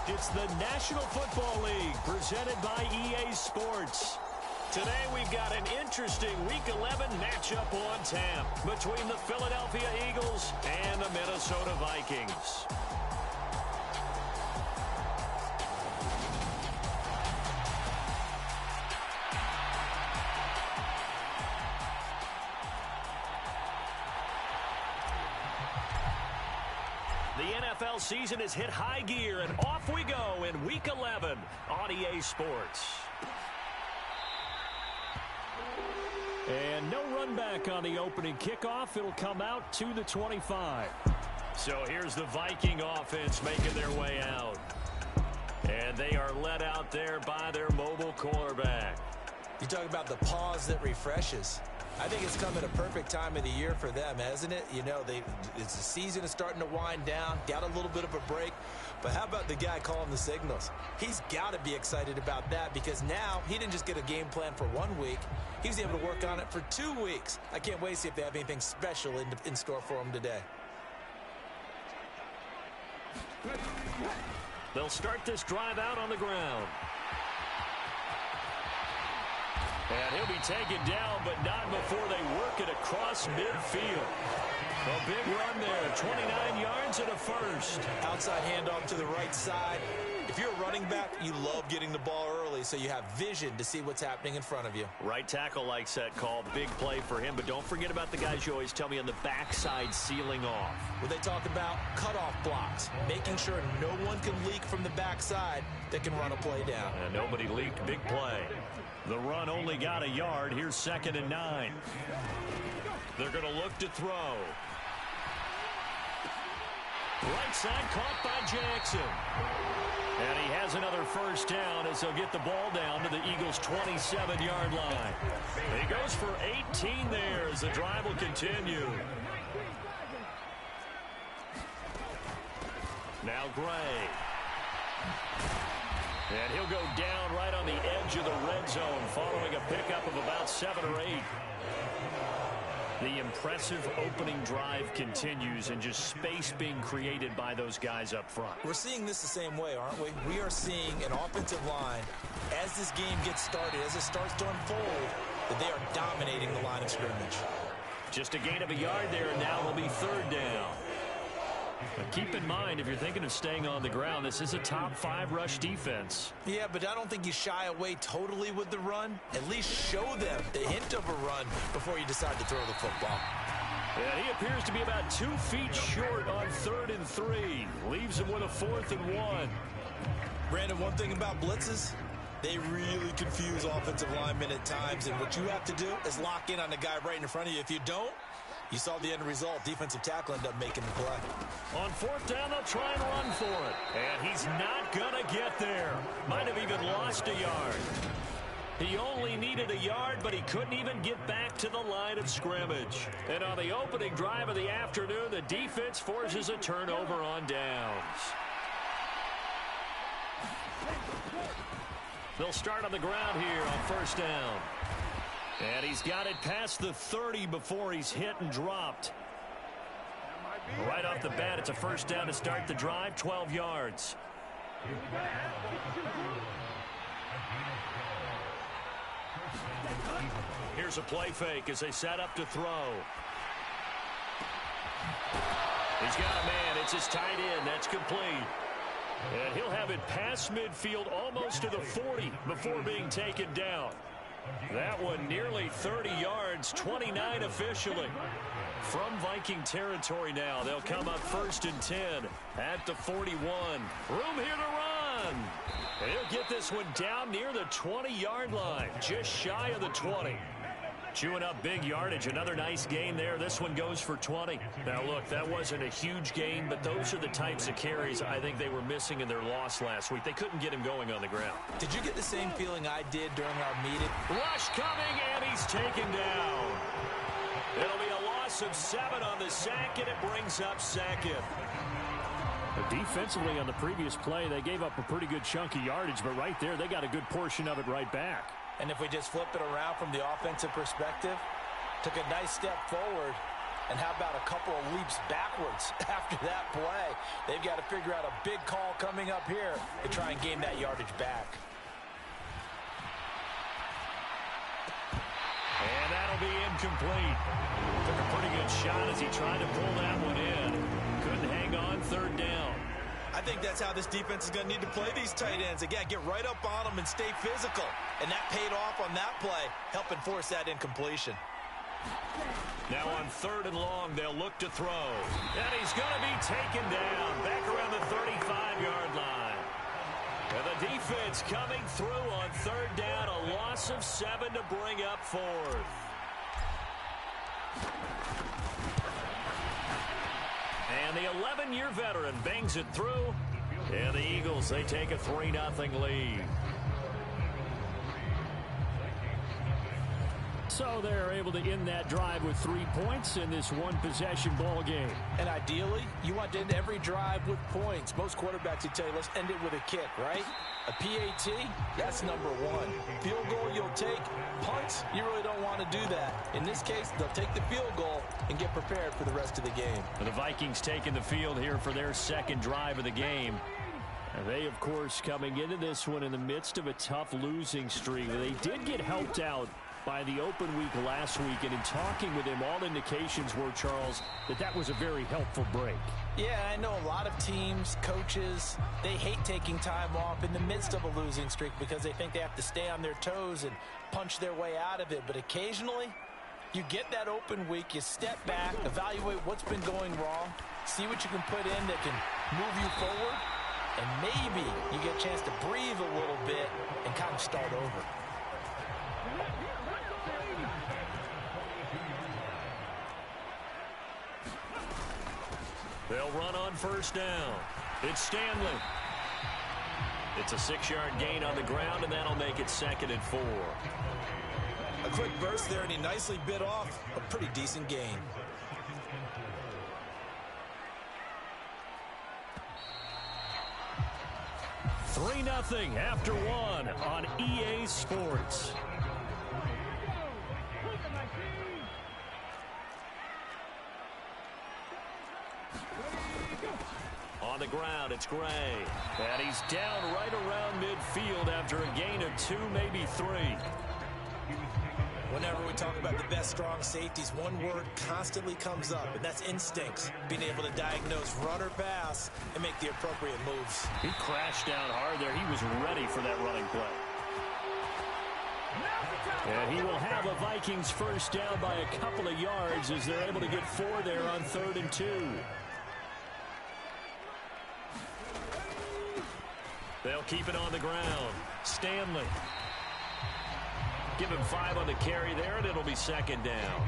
It's the National Football League presented by EA Sports. Today we've got an interesting Week 11 matchup on tap between the Philadelphia Eagles and the Minnesota Vikings. The NFL season has hit high gear, and off we go in Week 11 on EA Sports. And no run back on the opening kickoff. It'll come out to the 25. So here's the Viking offense making their way out. And they are led out there by their mobile quarterback. You talk about the pause that refreshes. I think it's come at a perfect time of the year for them, hasn't it? You know, it's the season is starting to wind down, got a little bit of a break. But how about the guy calling the signals? He's got to be excited about that because now he didn't just get a game plan for 1 week. He was able to work on it for 2 weeks. I can't wait to see if they have anything special in store for him today. They'll start this drive out on the ground. And he'll be taken down, but not before they work it across midfield. A big run there, 29 yards and a first. Outside handoff to the right side. If you're a running back, you love getting the ball early so you have vision to see what's happening in front of you. Right tackle likes that call. Big play for him, but don't forget about the guys you always tell me on the backside sealing off. Well, they talk about cutoff blocks, making sure no one can leak from the backside that can run a play down. And nobody leaked. Big play. The run only got a yard. Here's 2nd and 9. They're going to look to throw. Right side caught by Jackson. And he has another first down as they'll get the ball down to the Eagles' 27-yard line. He goes for 18 there as the drive will continue. Now Gray. And he'll go down right on the edge of the red zone following a pickup of about 7 or 8. The impressive opening drive continues and just space being created by those guys up front. We're seeing this the same way, aren't we? We are seeing an offensive line, as this game gets started, as it starts to unfold, that they are dominating the line of scrimmage. Just a gain of a yard there, and now will be 3rd down. But keep in mind, if you're thinking of staying on the ground, this is a top 5 rush defense. Yeah, but I don't think you shy away totally with the run. At least show them the hint of a run before you decide to throw the football. And he appears to be about 2 feet short on 3rd and 3. Leaves him with a 4th and 1. Brandon, one thing about blitzes, they really confuse offensive linemen at times. And what you have to do is lock in on the guy right in front of you. If you don't, you saw the end result. Defensive tackle ended up making the play. On 4th down, they'll try and run for it. And he's not going to get there. Might have even lost a yard. He only needed a yard, but he couldn't even get back to the line of scrimmage. And on the opening drive of the afternoon, the defense forces a turnover on downs. They'll start on the ground here on 1st down. And he's got it past the 30 before he's hit and dropped. Right off the bat, it's a 1st down to start the drive, 12 yards. Here's a play fake as they set up to throw. He's got a man. It's his tight end. That's complete. And he'll have it past midfield almost to the 40 before being taken down. That one nearly 30 yards, 29 officially. From Viking territory now, they'll come up 1st and 10 at the 41. Room here to run. And he'll get this one down near the 20-yard line, just shy of the 20. Chewing up big yardage. Another nice gain there. This one goes for 20. Now, look, that wasn't a huge gain, but those are the types of carries I think they were missing in their loss last week. They couldn't get him going on the ground. Did you get the same feeling I did during our meeting? Rush coming, and he's taken down. It'll be a loss of 7 on the sack, and it brings up 2nd. Defensively on the previous play, they gave up a pretty good chunk of yardage, but right there, they got a good portion of it right back. And if we just flip it around from the offensive perspective, took a nice step forward, And how about a couple of leaps backwards after that play? They've got to figure out a big call coming up here to try and gain that yardage back. And that'll be incomplete. Took a pretty good shot as he tried to pull that one in. Couldn't hang on, third down. I think that's how this defense is going to need to play these tight ends. Again, get right up on them and stay physical. And that paid off on that play, helping force that incompletion. Now on third and long, they'll look to throw. And he's going to be taken down back around the 35-yard line. And the defense coming through on third down, a loss of 7 to bring up fourth. And the 11-year veteran bangs it through. And the Eagles, they take a 3-0 lead. So they're able to end that drive with 3 points in this one-possession ball game. And ideally, you want to end every drive with points. Most quarterbacks would tell you, let's end it with a kick, right? A PAT, that's number one. Field goal you'll take. Punts, you really don't want to do that. In this case, they'll take the field goal and get prepared for the rest of the game. The Vikings taking the field here for their second drive of the game. And they, of course, coming into this one in the midst of a tough losing streak. They did get helped out by the open week last week, and in talking with him, all indications were, Charles, that was a very helpful break. Yeah, I know a lot of teams, coaches, they hate taking time off in the midst of a losing streak because they think they have to stay on their toes and punch their way out of it. But occasionally, you get that open week, you step back, evaluate what's been going wrong, see what you can put in that can move you forward, and maybe you get a chance to breathe a little bit and kind of start over. They'll run on first down. It's Stanley. It's a 6-yard gain on the ground, and that'll make it 2nd and 4. A quick burst there, and he nicely bit off a pretty decent gain. Three 3-0 after one on EA Sports. On the ground, it's Gray. And he's down right around midfield after a gain of 2, maybe 3. Whenever we talk about the best strong safeties, one word constantly comes up, and that's instincts. Being able to diagnose run or pass and make the appropriate moves. He crashed down hard there. He was ready for that running play. And he will have a Vikings first down by a couple of yards as they're able to get 4 there on 3rd and 2. They'll keep it on the ground. Stanley. Give him 5 on the carry there, and it'll be 2nd down.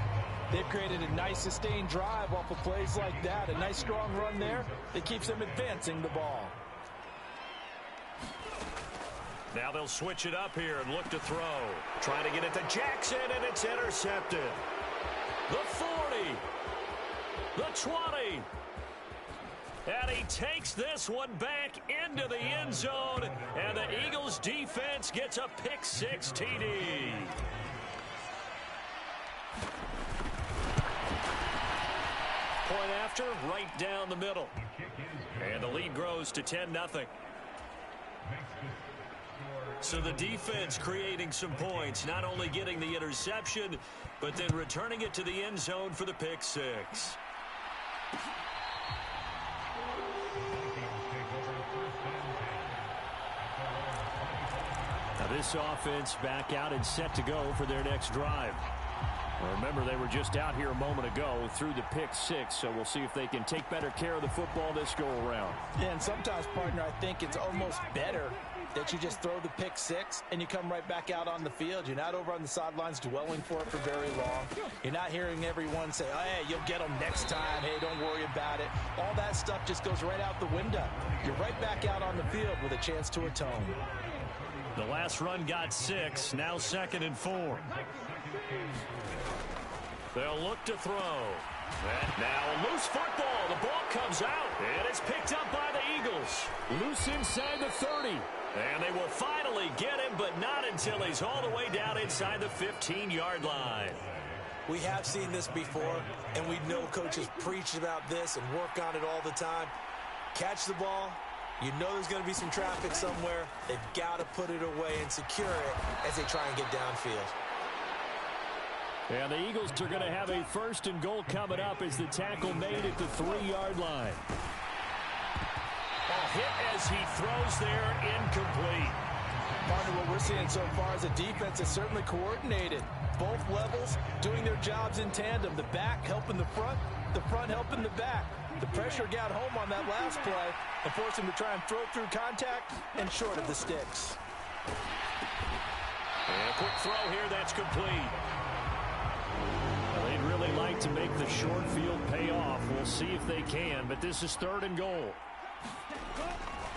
They've created a nice sustained drive off of plays like that. A nice strong run there that keeps them advancing the ball. Now they'll switch it up here and look to throw. Trying to get it to Jackson, and it's intercepted. The 40. The 20. And he takes this one back into the end zone, and the Eagles defense gets a pick-6 TD. Point after, right down the middle. And the lead grows to 10-0. So the defense creating some points, not only getting the interception, but then returning it to the end zone for the pick-6. Now this offense back out and set to go for their next drive. Well, remember, they were just out here a moment ago through the pick-6, so we'll see if they can take better care of the football this go-around. Yeah, and sometimes, partner, I think it's almost better that you just throw the pick-6 and you come right back out on the field. You're not over on the sidelines dwelling for it for very long. You're not hearing everyone say, oh, hey, you'll get them next time. Hey, don't worry about it. All that stuff just goes right out the window. You're right back out on the field with a chance to atone. The last run got 6, now 2nd and 4. They'll look to throw. And now a loose football. The ball comes out, and it's picked up by the Eagles. Loose inside the 30. And they will finally get him, but not until he's all the way down inside the 15-yard line. We have seen this before, and we know coaches preach about this and work on it all the time. Catch the ball. You know there's going to be some traffic somewhere. They've got to put it away and secure it as they try and get downfield. And the Eagles are going to have a 1st and goal coming up as the tackle made at the 3-yard line. Hit as he throws there, incomplete. Partner, what we're seeing so far is a defense that's certainly coordinated. Both levels doing their jobs in tandem. The back helping the front helping the back. The pressure got home on that last play and forced him to try and throw through contact and short of the sticks. And a quick throw here, that's complete. Well, they'd really like to make the short field pay off. We'll see if they can, but this is 3rd and goal.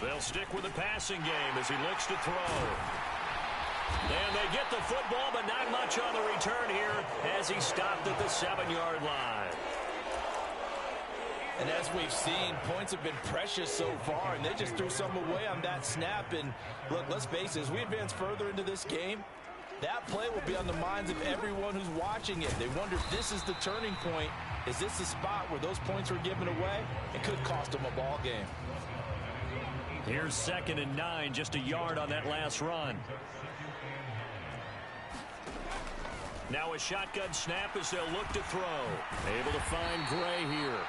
They'll stick with the passing game as he looks to throw. And they get the football, but not much on the return here as he stopped at the 7-yard line. And as we've seen, points have been precious so far, and they just threw some away on that snap. And look, let's face it, as we advance further into this game, that play will be on the minds of everyone who's watching it. They wonder if this is the turning point. Is this the spot where those points were given away? It could cost them a ball game. Here's 2nd and 9, just a yard on that last run. Now a shotgun snap as they'll look to throw. Able to find Gray here.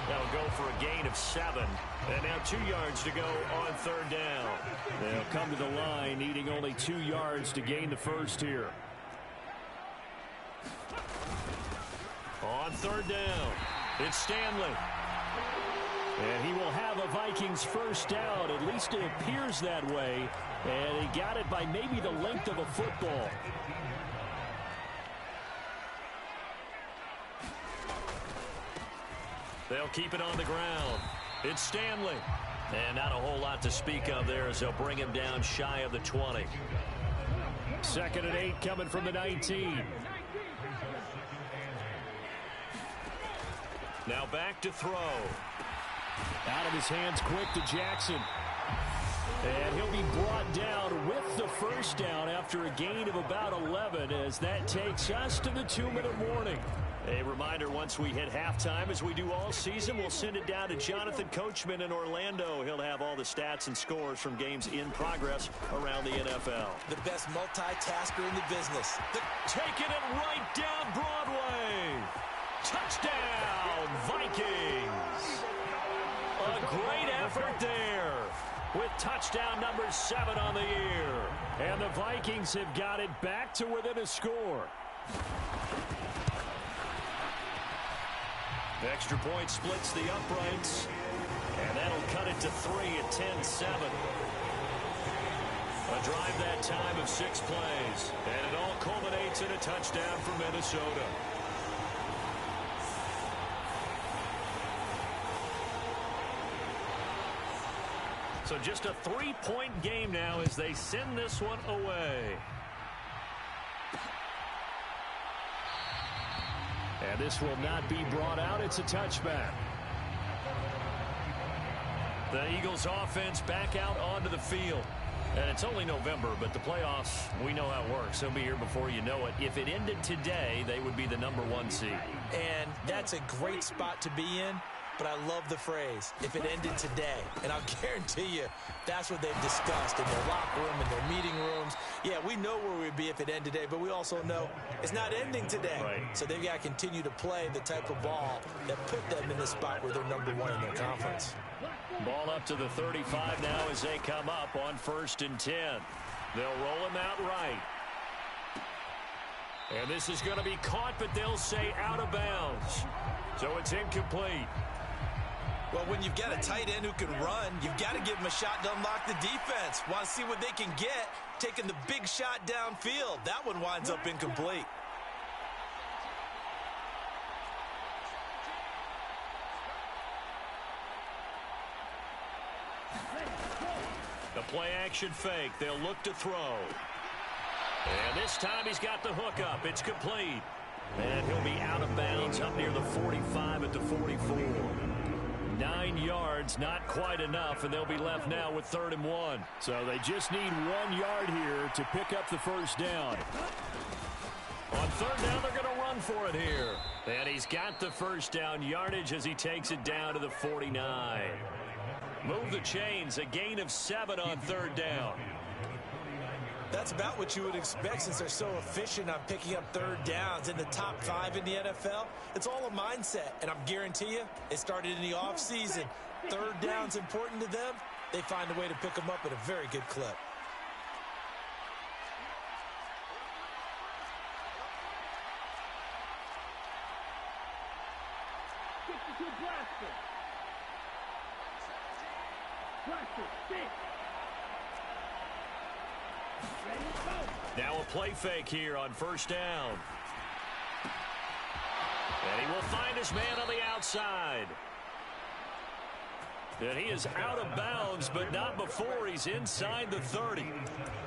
That'll go for a gain of 7. And now 2 yards to go on 3rd down. They'll come to the line, needing only 2 yards to gain the 1st here. On 3rd down, it's Stanley. And he will have a Vikings 1st down. At least it appears that way. And he got it by maybe the length of a football. They'll keep it on the ground. It's Stanley. And not a whole lot to speak of there as they'll bring him down shy of the 20. 2nd and 8 coming from the 19. Now back to throw. Out of his hands quick to Jackson. And he'll be brought down with the 1st down after a gain of about 11 as that takes us to the 2-minute warning. A reminder, once we hit halftime, as we do all season, we'll send it down to Jonathan Coachman in Orlando. He'll have all the stats and scores from games in progress around the NFL. The best multitasker in the business. Taking it right down Broadway. Touchdown, Vikings. A great effort there with touchdown number 7 on the year. And the Vikings have got it back to within a score. Extra point splits the uprights, and that'll cut it to 3 at 10-7. A drive that time of 6 plays, and it all culminates in a touchdown for Minnesota. So just a 3-point game now as they send this one away. And this will not be brought out. It's a touchback. The Eagles offense back out onto the field. And it's only November, but the playoffs, we know how it works. They'll be here before you know it. If it ended today, they would be the number 1 seed. And that's a great spot to be in. But I love the phrase, if it ended today. And I'll guarantee you, that's what they've discussed in their locker room, in their meeting rooms. Yeah, we know where we'd be if it ended today, but we also know it's not ending today. Right. So they've got to continue to play the type of ball that put them in the spot where they're number 1 in their conference. Ball up to the 35 now as they come up on 1st and 10. They'll roll him out right. And this is going to be caught, but they'll say out of bounds. So it's incomplete. Well, when you've got a tight end who can run, you've got to give him a shot to unlock the defense. Want to see what they can get, taking the big shot downfield. That one winds up incomplete. The play action fake. They'll look to throw. And this time he's got the hook up. It's complete. And he'll be out of bounds up near the 45 at the 44. 9 yards, not quite enough, and they'll be left now with 3rd and 1. So they just need 1 yard here to pick up the 1st down. On third down, they're going to run for it here. And he's got the first down yardage as he takes it down to the 49. Move the chains, a gain of 7 on third down. That's about what you would expect since they're so efficient on picking up third downs in the top 5 in the NFL. It's all a mindset, and I'm guarantee you it started in the offseason. Third down's important to them. They find a way to pick them up at a very good clip. Now a play fake here on first down. And he will find his man on the outside. And he is out of bounds, but not before he's inside the 30.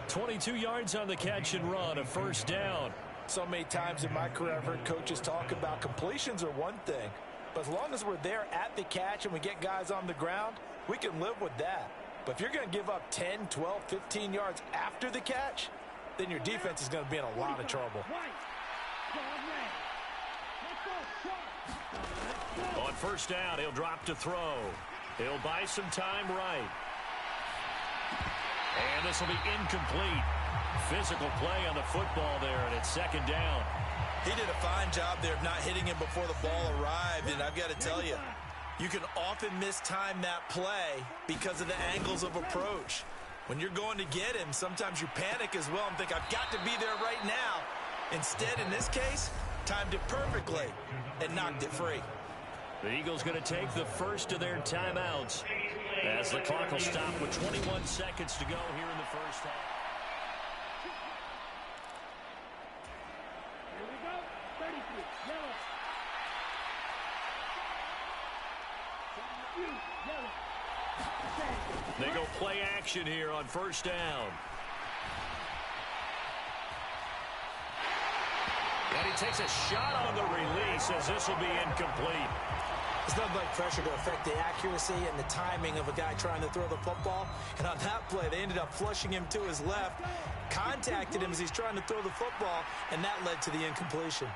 22 yards on the catch and run, a first down. So many times in my career I've heard coaches talk about completions are one thing. But as long as we're there at the catch and we get guys on the ground, we can live with that. But if you're going to give up 10, 12, 15 yards after the catch, then your defense is going to be in a lot of trouble. On first down, he'll drop to throw. He'll buy some time right. And this will be incomplete. Physical play on the football there, and it's second down. He did a fine job there of not hitting him before the ball arrived, and I've got to tell you, you can often mistime that play because of the angles of approach. When you're going to get him, sometimes you panic as well and think, I've got to be there right now. Instead, in this case, timed it perfectly and knocked it free. The Eagles going to take the first of their timeouts as the clock will stop with 21 seconds to go here in the first half. Here we go. 33. Yellow. Yellow. They go play action here on first down. And he takes a shot on the release as this will be incomplete. There's nothing like pressure to affect the accuracy and the timing of a guy trying to throw the football. And on that play, they ended up flushing him to his left, contacted him as he's trying to throw the football, and that led to the incompletion.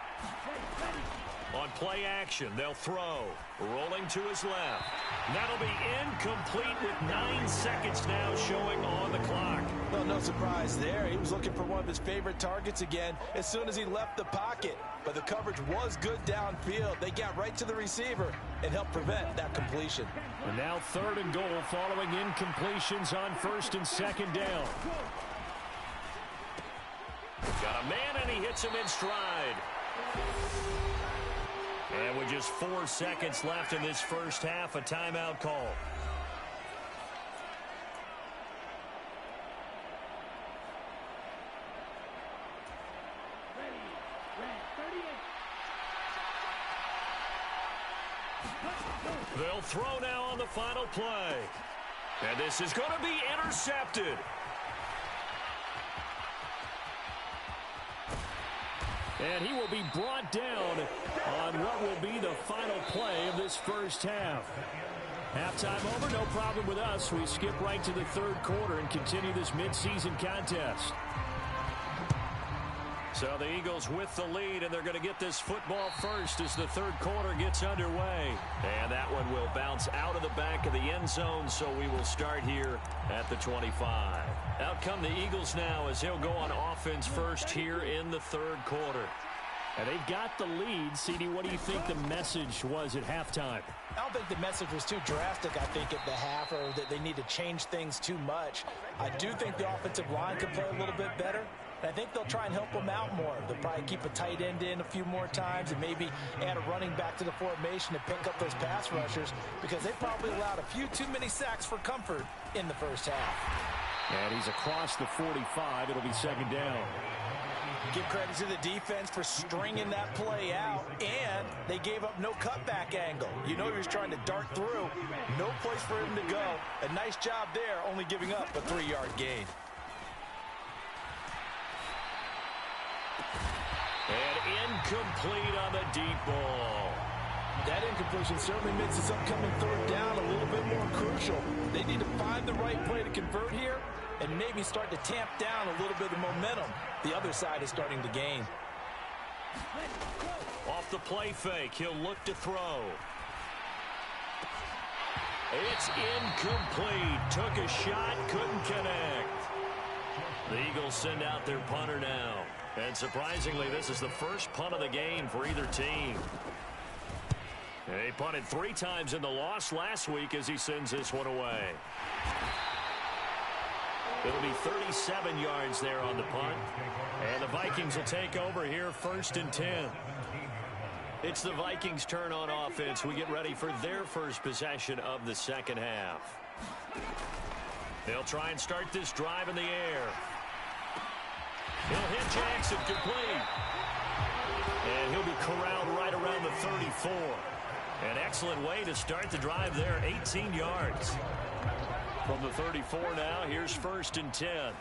On play action, they'll throw. Rolling to his left. That'll be incomplete with 9 seconds now showing on the clock. Well, no surprise there. He was looking for one of his favorite targets again as soon as he left the pocket. But the coverage was good downfield. They got right to the receiver and helped prevent that completion. And now third and goal following incompletions on first and second down. Got a man and he hits him in stride. And with just 4 seconds left in this first half, a timeout call. They'll throw now on the final play. And this is going to be intercepted. And he will be brought down on what will be the final play of this first half. Halftime over, no problem with us. We skip right to the third quarter and continue this midseason contest. So the Eagles with the lead, and they're going to get this football first as the third quarter gets underway. And that one will bounce out of the back of the end zone, so we will start here at the 25. Out come the Eagles now as he'll go on offense first here in the third quarter. And they've got the lead. CD, what do you think the message was at halftime? I don't think the message was too drastic, I think, at the half, or that they need to change things too much. I do think the offensive line could play a little bit better. And I think they'll try and help them out more. They'll probably keep a tight end in a few more times and maybe add a running back to the formation to pick up those pass rushers because they probably allowed a few too many sacks for comfort in the first half. And he's across the 45. It'll be second down. Give credit to the defense for stringing that play out, and they gave up no cutback angle. You know he was trying to dart through. No place for him to go. A nice job there, only giving up a 3-yard gain. And incomplete on the deep ball. That incompletion certainly makes this upcoming third down a little bit more crucial. They need to find the right play to convert here and maybe start to tamp down a little bit of momentum the other side is starting to gain. Off the play fake, he'll look to throw. It's incomplete. Took a shot, couldn't connect. The Eagles send out their punter now. And surprisingly, this is the first punt of the game for either team. He punted 3 times in the loss last week as he sends this one away. It'll be 37 yards there on the punt. And the Vikings will take over here, 1st and 10. It's the Vikings' turn on offense. We get ready for their first possession of the second half. They'll try and start this drive in the air. He'll hit Jackson complete. And he'll be corralled right around the 34. An excellent way to start the drive there, 18 yards. From the 34 now, here's 1st and 10.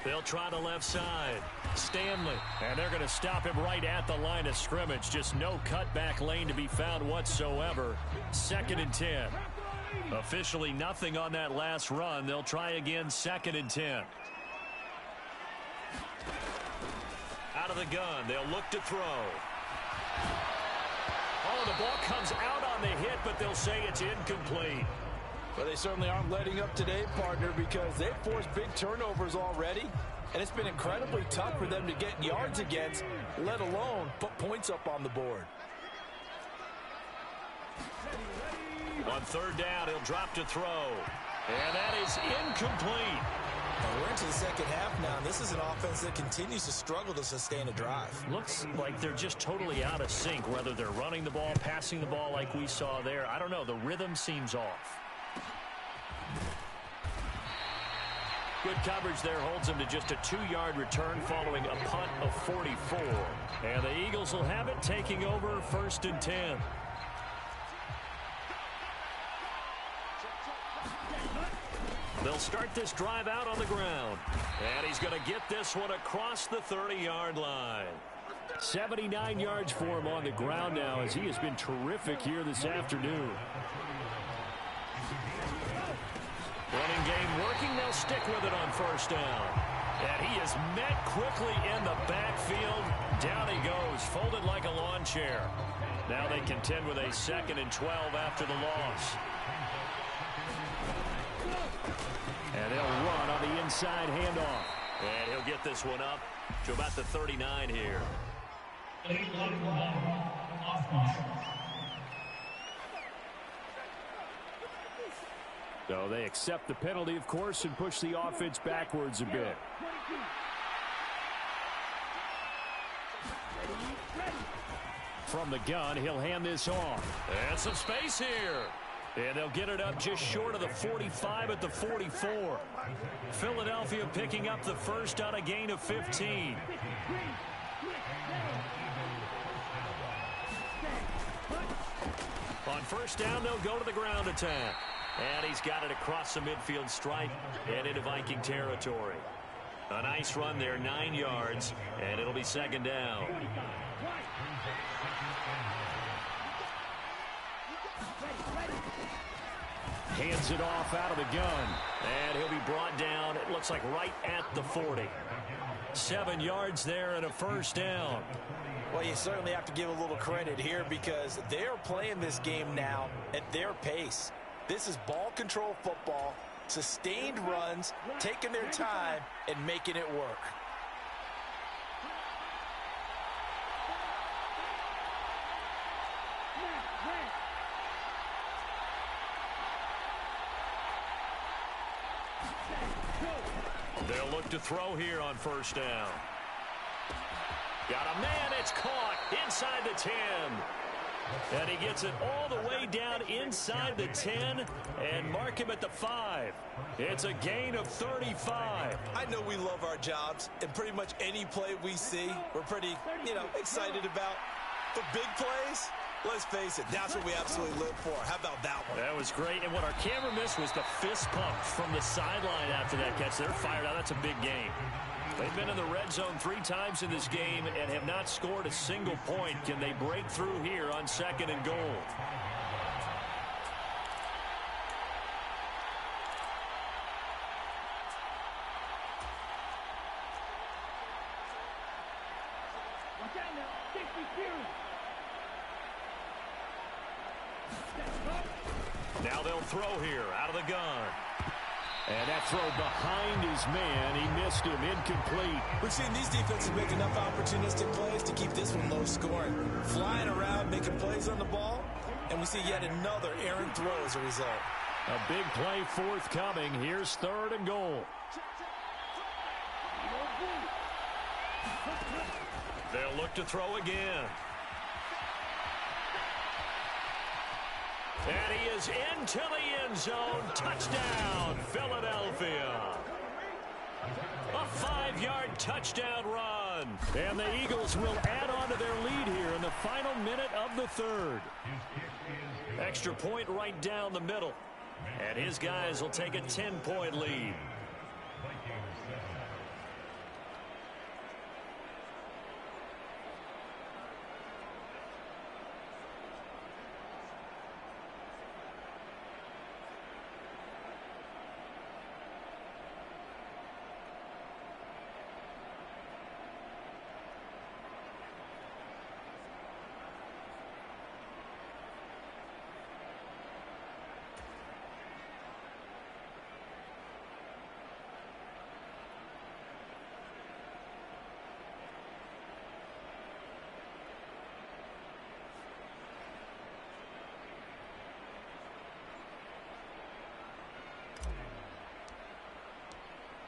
They'll try the left side. Stanley. And they're going to stop him right at the line of scrimmage. Just no cutback lane to be found whatsoever. 2nd and 10. Officially nothing on that last run. They'll try again, 2nd and 10. Out of the gun. They'll look to throw. Oh, the ball comes out on the hit, but they'll say it's incomplete. Well, they certainly aren't letting up today, partner, because they've forced big turnovers already, and it's been incredibly tough for them to get yards against, let alone put points up on the board. On 3rd down, he'll drop to throw. And that is incomplete. And we're into the second half now, and this is an offense that continues to struggle to sustain a drive. Looks like they're just totally out of sync, whether they're running the ball, passing the ball like we saw there. I don't know. The rhythm seems off. Good coverage there holds him to just a 2-yard return following a punt of 44. And the Eagles will have it, taking over 1st and 10. They'll start this drive out on the ground. And he's going to get this one across the 30-yard line. 79 yards for him on the ground now, as he has been terrific here this afternoon. Running game working. They'll stick with it on 1st down. And he is met quickly in the backfield. Down he goes, folded like a lawn chair. Now they contend with a 2nd and 12 after the loss. And they'll run on the inside handoff. And he'll get this one up to about the 39 here. So they accept the penalty, of course, and push the offense backwards a bit. From the gun, he'll hand this off. And some space here. And they'll get it up just short of the 45 at the 44. Philadelphia picking up the first on a gain of 15. On 1st down, they'll go to the ground attack. And he's got it across the midfield stripe and into Viking territory. A nice run there, 9 yards, and it'll be 2nd down. Hands it off out of the gun. And he'll be brought down, it looks like right at the 40. 7 yards there and a 1st down. Well, you certainly have to give a little credit here because they're playing this game now at their pace. This is ball control football, sustained runs, taking their time, and making it work. They'll look to throw here on 1st down. Got a man, it's caught inside the 10. And he gets it all the way down inside the 10 and mark him at the 5. It's a gain of 35. I know we love our jobs, and pretty much any play we see, we're pretty, excited about. But big plays, let's face it, that's what we absolutely live for. How about that one? That was great. And what our camera missed was the fist pump from the sideline after that catch. They're fired out. That's a big game. They've been in the red zone 3 times in this game and have not scored a single point. Can they break through here on 2nd and goal? Now they'll throw here out of the gun. And that throw behind his man. He missed him. Incomplete. We've seen these defenses make enough opportunistic plays to keep this one low scoring. Flying around, making plays on the ball, and we see yet another errant throw as a result. A big play forthcoming. Here's 3rd and goal. They'll look to throw again. And he is into the end zone. Touchdown, Philadelphia. A 5-yard touchdown run. And the Eagles will add on to their lead here in the final minute of the 3rd. Extra point right down the middle. And his guys will take a 10-point lead.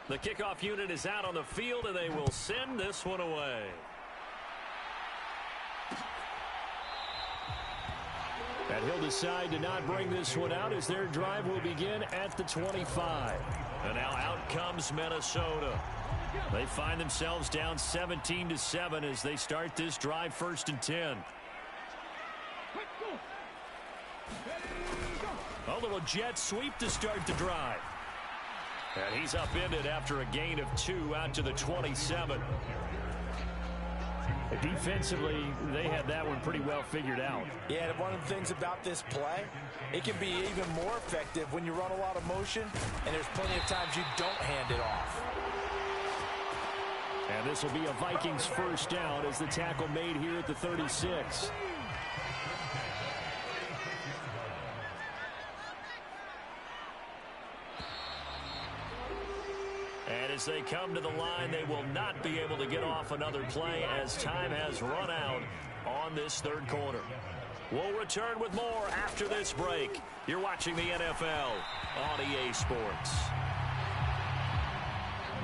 The kickoff unit is out on the field, and they will send this one away. And he'll decide to not bring this one out as their drive will begin at the 25. And now out comes Minnesota. They find themselves down 17-7 as they start this drive 1st and 10. A little jet sweep to start the drive. And he's upended after a gain of 2 out to the 27. Defensively, they had that one pretty well figured out. Yeah, and one of the things about this play, it can be even more effective when you run a lot of motion, and there's plenty of times you don't hand it off. And this will be a Vikings 1st down as the tackle made here at the 36. And as they come to the line, they will not be able to get off another play as time has run out on this 3rd quarter. We'll return with more after this break. You're watching the NFL on EA Sports.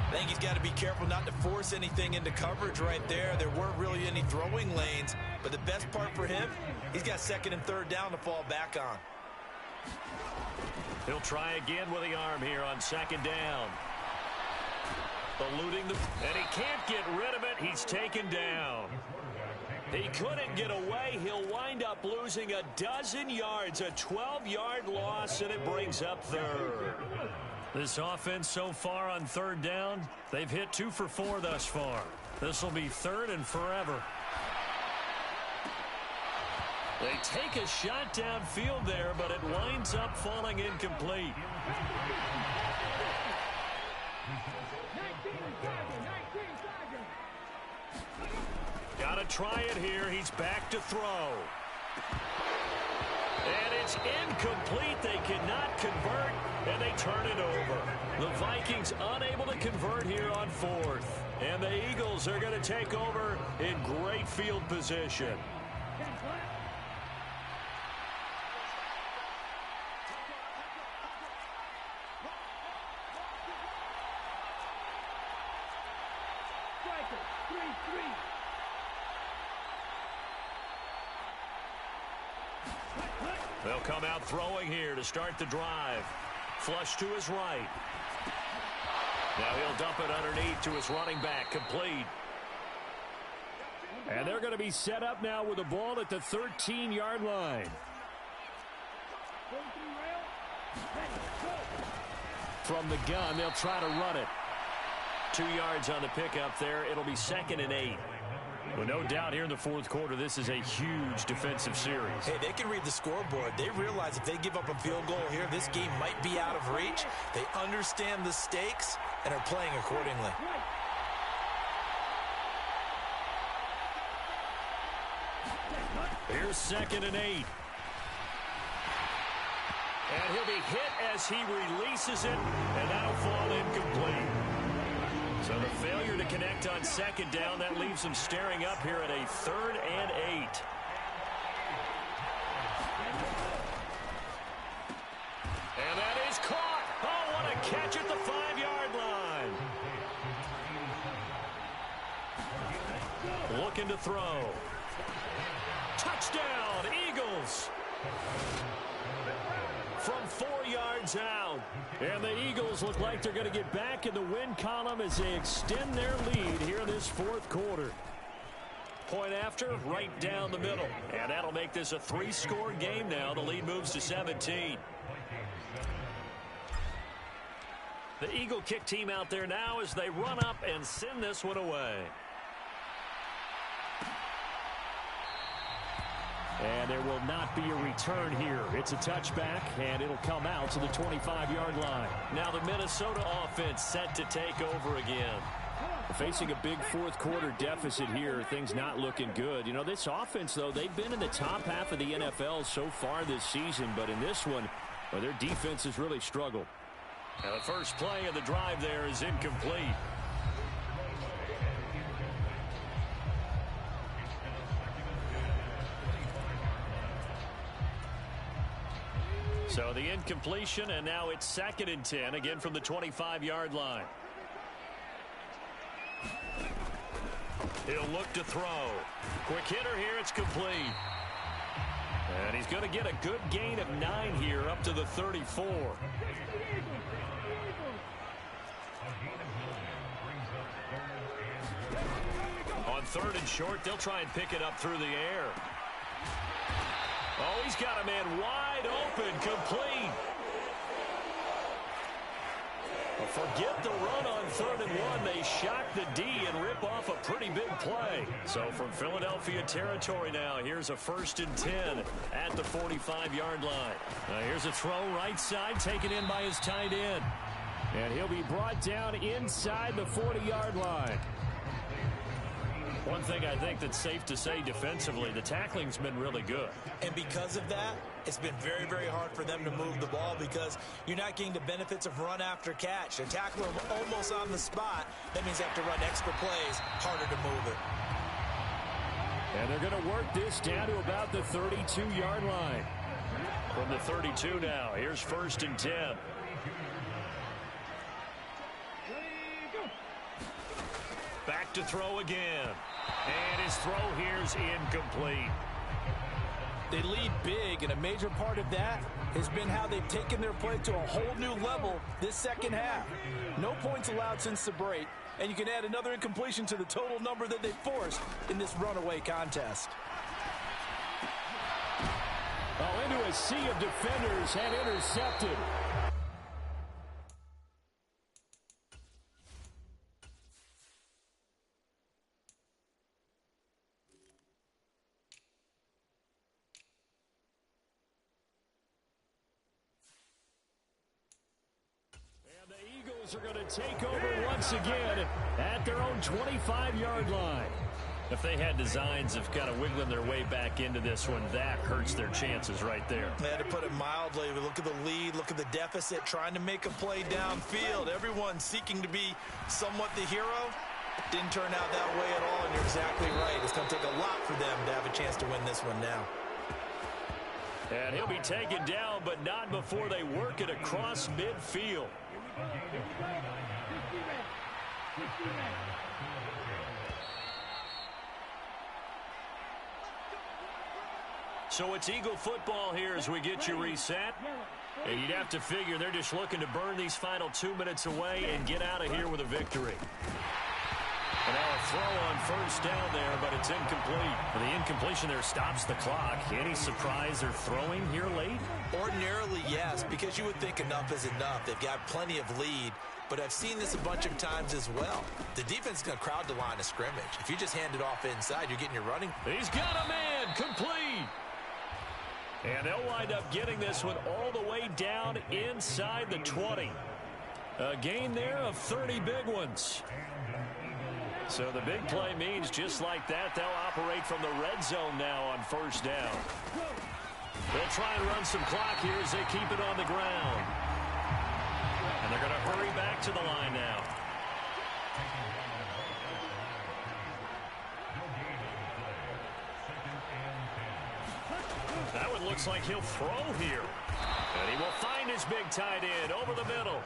I think he's got to be careful not to force anything into coverage right there. There weren't really any throwing lanes, but the best part for him, he's got 2nd and 3rd down to fall back on. He'll try again with the arm here on 2nd down. Eluding the, and he can't get rid of it. He's taken down. He couldn't get away. He'll wind up losing a dozen yards, a 12-yard loss, and it brings up 3rd. This offense so far on 3rd down, they've hit 2 for 4 thus far. This will be 3rd and forever. They take a shot downfield there, but it winds up falling incomplete. Got to try it here. He's back to throw. And it's incomplete. They cannot convert, and they turn it over. The Vikings unable to convert here on 4th. And the Eagles are going to take over in great field position. They'll come out throwing here to start the drive. Flush to his right. Now he'll dump it underneath to his running back. Complete. And they're going to be set up now with the ball at the 13-yard line. From the gun, they'll try to run it. 2 yards on the pickup there. It'll be 2nd and 8. Well, no doubt here in the 4th quarter, this is a huge defensive series. Hey, they can read the scoreboard. They realize if they give up a field goal here, this game might be out of reach. They understand the stakes and are playing accordingly. Here's 2nd and 8. And he'll be hit as he releases it, and that'll fall incomplete. So the failure to connect on second down, that leaves him staring up here at a 3rd and 8. And that is caught. Oh, what a catch at the 5-yard line. Looking to throw. Touchdown, Eagles. From 4 yards out. And the Eagles look like they're going to get back in the win column as they extend their lead here in this 4th quarter. Point after, right down the middle. And that'll make this a 3-score game now. The lead moves to 17. The Eagle kick team out there now as they run up and send this one away. And there will not be a return here. It's a touchback, and it'll come out to the 25-yard line. Now the Minnesota offense set to take over again. Facing a big 4th quarter deficit here, things not looking good. You know, this offense, though, they've been in the top half of the NFL so far this season, but in this one, well, their defense has really struggled. Now the first play of the drive there is incomplete. So the incompletion, and now it's 2nd and 10, again from the 25-yard line. He'll look to throw. Quick hitter here, it's complete. And he's going to get a good gain of 9 here up to the 34. On 3rd and short, they'll try and pick it up through the air. Oh, he's got a man wide open, complete. Well, forget the run on 3rd and 1. They shock the D and rip off a pretty big play. So from Philadelphia territory now, here's a 1st and 10 at the 45-yard line. Here's a throw right side, taken in by his tight end. And he'll be brought down inside the 40-yard line. One thing I think that's safe to say defensively, the tackling's been really good. And because of that, it's been very, very hard for them to move the ball because you're not getting the benefits of run after catch. They tackle them almost on the spot. That means they have to run extra plays, harder to move it. And they're going to work this down to about the 32-yard line. From the 32 now, here's 1st and 10. Back to throw again. And his throw here's incomplete. They lead big, and a major part of that has been how they've taken their play to a whole new level this second half. No points allowed since the break, and you can add another incompletion to the total number that they forced in this runaway contest. Oh, into a sea of defenders and intercepted. Are going to take over once again at their own 25-yard line. If they had designs of kind of wiggling their way back into this one, that hurts their chances right there. They had to put it mildly. Look at the lead, look at the deficit, trying to make a play downfield. Everyone seeking to be somewhat the hero. Didn't turn out that way at all, and you're exactly right. It's going to take a lot for them to have a chance to win this one now. And he'll be taken down, but not before they work it across midfield. So it's Eagle football here as we get you reset. And you'd have to figure they're just looking to burn these final 2 minutes away and get out of here with a victory. And now a throw on 1st down there, but it's incomplete. Well, the incompletion there stops the clock. Any surprise they're throwing here late? Ordinarily, yes, because you would think enough is enough. They've got plenty of lead, but I've seen this a bunch of times as well. The defense is going to crowd the line of scrimmage. If you just hand it off inside, you're getting your running. He's got a man, complete. And they'll wind up getting this one all the way down inside the 20. A gain there of 30 big ones. So the big play means just like that, they'll operate from the red zone now on 1st down. They'll try and run some clock here as they keep it on the ground. And they're going to hurry back to the line now. That one looks like he'll throw here. And he will find his big tight end over the middle.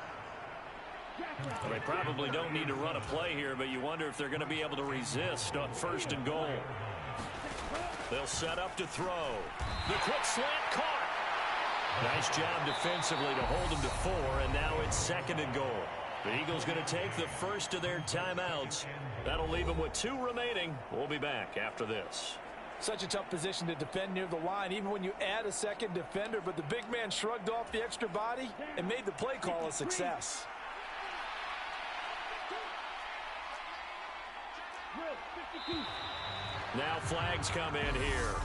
Well, they probably don't need to run a play here, but you wonder if they're going to be able to resist on 1st and goal. They'll set up to throw. The quick slant caught. Nice job defensively to hold him to 4, and now it's 2nd and goal. The Eagles going to take the first of their timeouts. That'll leave them with 2 remaining. We'll be back after this. Such a tough position to defend near the line, even when you add a second defender, but the big man shrugged off the extra body and made the play call a success. Now flags come in here.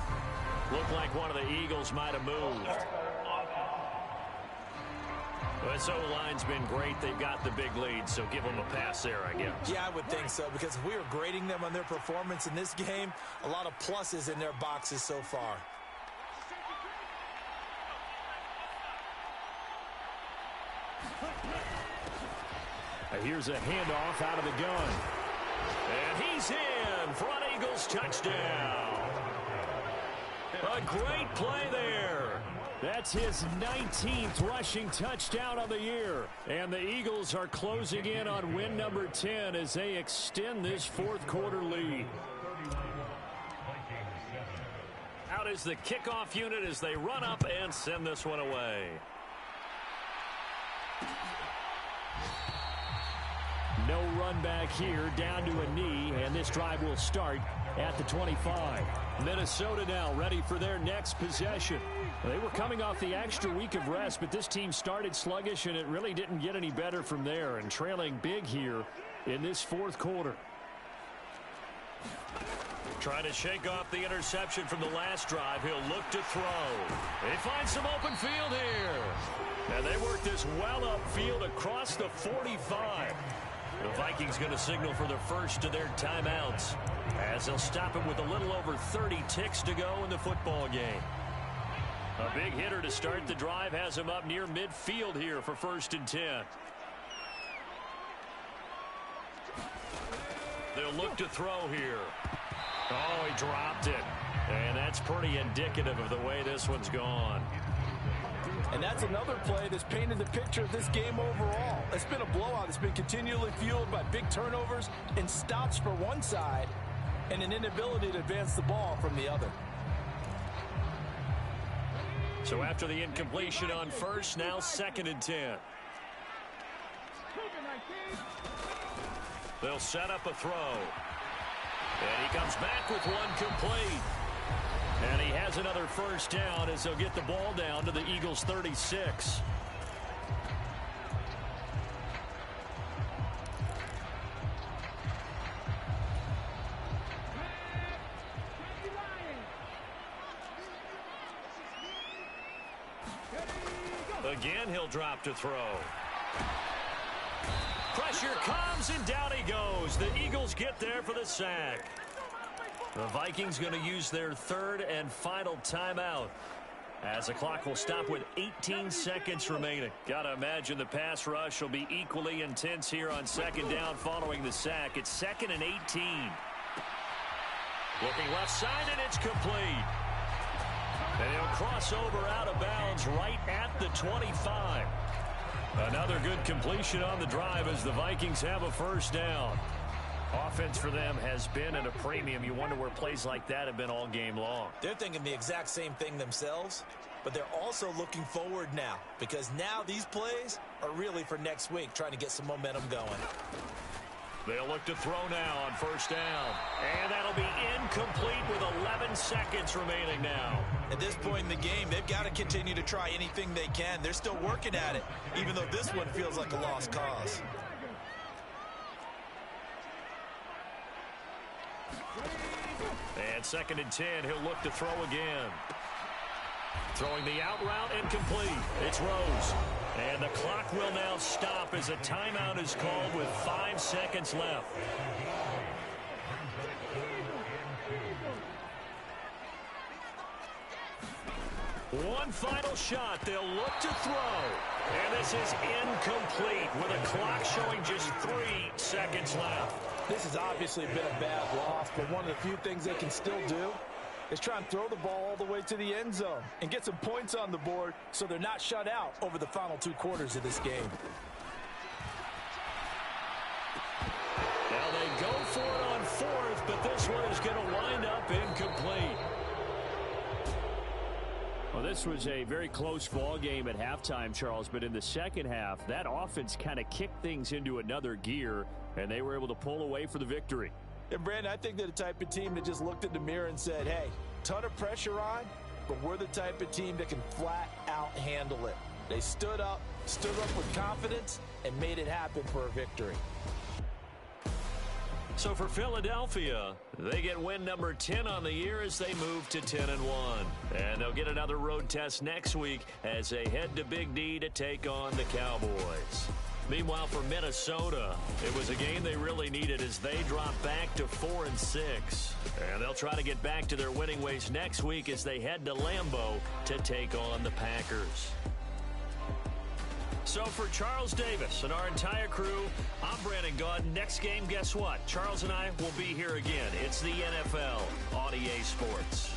Looked like one of the Eagles might have moved. But this O-line's been great. They've got the big lead, so give them a pass there, I guess. Yeah, I would think so, because if we were grading them on their performance in this game, a lot of pluses in their boxes so far. Here's a handoff out of the gun. And he's in for an Eagles touchdown. A great play there. That's his 19th rushing touchdown of the year. And the Eagles are closing in on win number 10 as they extend this 4th quarter lead. Out is the kickoff unit as they run up and send this one away. No run back here, down to a knee, and this drive will start at the 25. Minnesota now ready for their next possession. They were coming off the extra week of rest, but this team started sluggish, and it really didn't get any better from there, and trailing big here in this 4th quarter. Trying to shake off the interception from the last drive. He'll look to throw. They find some open field here. And they work this well upfield across the 45. The Vikings going to signal for the first of their timeouts as they'll stop it with a little over 30 ticks to go in the football game. A big hitter to start the drive has him up near midfield here for 1st and 10. They'll look to throw here. Oh, he dropped it. And that's pretty indicative of the way this one's gone. And that's another play that's painted the picture of this game overall. It's been a blowout. It's been continually fueled by big turnovers and stops for one side and an inability to advance the ball from the other. So after the incompletion on 1st, now 2nd and 10. They'll set up a throw. And he comes back with one complete. And he has another 1st down as they'll get the ball down to the Eagles' 36. Again, he'll drop to throw. Pressure comes, and down he goes. The Eagles get there for the sack. The Vikings going to use their 3rd and final timeout as the clock will stop with 18 seconds remaining. Got to imagine the pass rush will be equally intense here on 2nd down following the sack. It's 2nd and 18. Looking left side, and it's complete. And he'll cross over out of bounds right at the 25. Another good completion on the drive as the Vikings have a 1st down. Offense for them has been at a premium. You wonder where plays like that have been all game long. They're thinking the exact same thing themselves, but they're also looking forward now, because now these plays are really for next week, trying to get some momentum going. They'll look to throw now on 1st down. And that'll be incomplete with 11 seconds remaining now. At this point in the game, they've got to continue to try anything they can. They're still working at it, even though this one feels like a lost cause. And 2nd and 10, he'll look to throw again. Throwing the out route and complete. It's Rose. And the clock will now stop as a timeout is called with 5 seconds left. One final shot. They'll look to throw. And this is incomplete with a clock showing just 3 seconds left. This has obviously been a bad loss, but one of the few things they can still do is try and throw the ball all the way to the end zone and get some points on the board so they're not shut out over the final 2 quarters of this game. Now they go for it on 4th, but this one is going to wind up incomplete. Well, this was a very close ball game at halftime, Charles, but in the second half, that offense kind of kicked things into another gear, and they were able to pull away for the victory. And, Brandon, I think they're the type of team that just looked in the mirror and said, hey, ton of pressure on, but we're the type of team that can flat out handle it. They stood up with confidence, and made it happen for a victory. So for Philadelphia, they get win number 10 on the year as they move to 10-1. And they'll get another road test next week as they head to Big D to take on the Cowboys. Meanwhile, for Minnesota, it was a game they really needed as they drop back to 4-6. And they'll try to get back to their winning ways next week as they head to Lambeau to take on the Packers. So for Charles Davis and our entire crew, I'm Brandon Gaudin. Next game, guess what? Charles and I will be here again. It's the NFL on EA Sports.